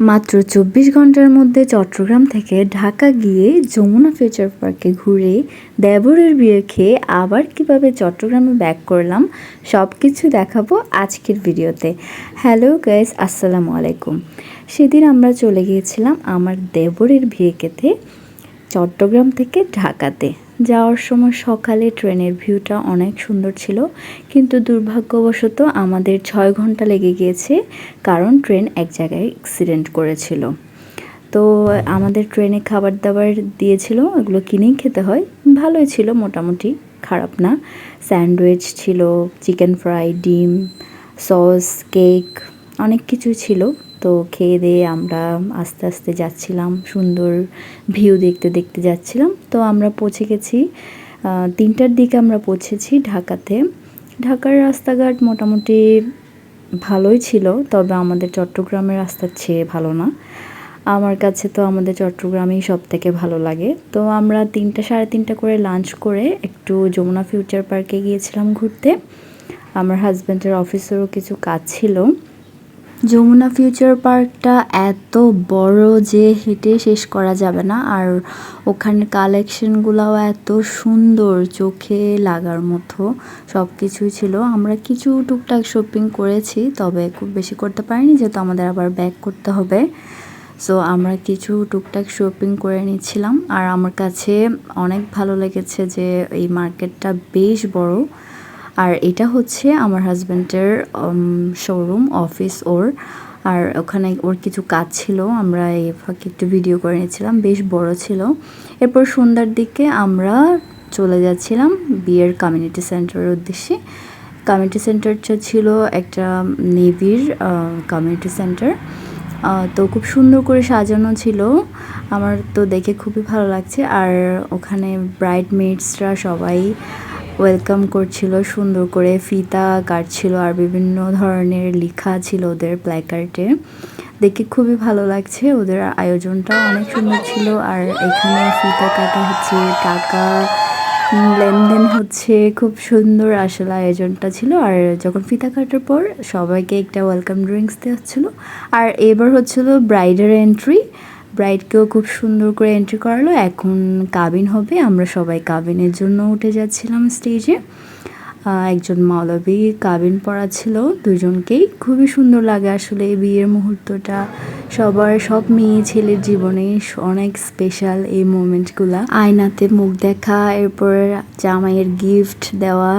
মাত্র ২৪ ঘন্টার মধ্যে চট্টগ্রাম থেকে ঢাকা গিয়ে যমুনা ফিউচার পার্কে ঘুরে দেবরের বিয়ে খেয়ে আবার কিভাবে চট্টগ্রামে ব্যাক করলাম সব কিছু দেখাবো আজকের ভিডিওতে। হ্যালো গাইস, আসসালামু আলাইকুম। সেদিন আমরা চলে গিয়েছিলাম আমার দেবরের বিয়ে খেতে চট্টগ্রাম থেকে ঢাকাতে। যাওয়ার সময় সকালে ট্রেনের ভিউটা অনেক সুন্দর ছিল, কিন্তু দুর্ভাগ্যবশত আমাদের ৬ ঘন্টা লেগে গিয়েছে, কারণ ট্রেন এক জায়গায় অ্যাক্সিডেন্ট করেছিল। তো আমাদের ট্রেনে খাবার দাবার দিয়েছিল, এগুলো কিনেই খেতে হয়। ভালোই ছিল, মোটামুটি খারাপ না। স্যান্ডউইচ ছিল, চিকেন ফ্রাই, ডিম, সস, কেক, অনেক কিছু ছিল। তো খেয়ে দিয়ে আমরা আস্তে আস্তে যাচ্ছিলাম, সুন্দর ভিউ দেখতে দেখতে যাচ্ছিলাম। তো আমরা পৌঁছে গেছি ৩টার দিকে আমরা পৌঁছেছি ঢাকাতে। ঢাকার রাস্তাঘাট মোটামুটি ভালোই ছিল, তবে আমাদের চট্টগ্রামের রাস্তার চেয়ে ভালো না। আমার কাছে তো আমাদের চট্টগ্রামেই সব থেকে ভালো লাগে। তো আমরা ৩টা সাড়ে ৩টা করে লাঞ্চ করে একটু যমুনা ফিউচার পার্কে গিয়েছিলাম ঘুরতে। আমার হাজব্যান্ডের অফিসেরও কিছু কাজ ছিল। যমুনা ফিউচার পার্কটা এত বড় যে হেঁটে শেষ করা যাবে না, আর ওখানে কালেকশনগুলোও এত সুন্দর, চোখে লাগার মতো সব কিছুই ছিল। আমরা কিছু টুকটাক শপিং করেছি, তবে খুব বেশি করতে পারিনি, যেহেতু আমাদের আবার ব্যাক করতে হবে। সো আমরা কিছু টুকটাক শপিং করে নিচ্ছিলাম। আর আমার কাছে অনেক ভালো লেগেছে যে এই মার্কেটটা বেশ বড়। আর এটা হচ্ছে আমার হাজব্যান্ডের শোরুম, অফিস ওর। আর ওখানে ওর কিছু কাজ ছিল, আমরা এই ফাঁকে একটু ভিডিও করে নিচ্ছিলাম, বেশ বড় ছিল। এরপর সন্ধ্যার দিকে আমরা চলে যাচ্ছিলাম বিয়ের কমিউনিটি সেন্টারের উদ্দেশ্যে। কমিউনিটি সেন্টারটা ছিল একটা নেভির কমিউনিটি সেন্টার। তো খুব সুন্দর করে সাজানো ছিল, আমার তো দেখে খুবই ভালো লাগছে। আর ওখানে ব্রাইডমেডসরা সবাই ওয়েলকাম করছিল, সুন্দর করে ফিতা কাটছিল, আর বিভিন্ন ধরনের লেখা ছিল ওদের প্ল্যাকার্ডে। দেখে খুবই ভালো লাগছে, ওদের আয়োজনটা অনেক সুন্দর ছিল। আর এখানে ফিতা কাটা হচ্ছে, টাকা লেনদেন হচ্ছে, খুব সুন্দর আসলে আয়োজনটা ছিল। আর যখন ফিতা কাটার পর সবাইকে একটা ওয়েলকাম ড্রিঙ্কস দেওয়া হচ্ছিল। আর এবার হচ্ছিল ব্রাইডের এন্ট্রি, ব্রাইডকেও খুব সুন্দর করে এন্ট্রি করালো। এখন কাবিন হবে, আমরা সবাই কাবিনের জন্য উঠে যাচ্ছিলাম স্টেজে। একজন মাওলাবি কাবিন পড়াচ্ছিল দুজনকেই। খুবই সুন্দর লাগে আসলে এই বিয়ের মুহূর্তটা, সব মেয়ে ছেলের জীবনে অনেক স্পেশাল এই মোমেন্টগুলা। আয়নাতে মুখ দেখা, এরপর জামাইয়ের গিফট দেওয়া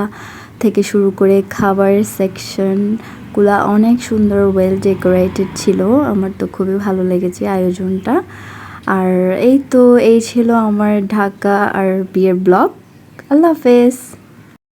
থেকে শুরু করে খাবারের সেকশনগুলা অনেক সুন্দর, ওয়েল ডেকোরেটেড ছিল। আমার তো খুবই ভালো লেগেছে আয়োজনটা। আর এই ছিল আমার ঢাকা আর বিয়ের ব্লগ। আল্লাহ হাফেজ।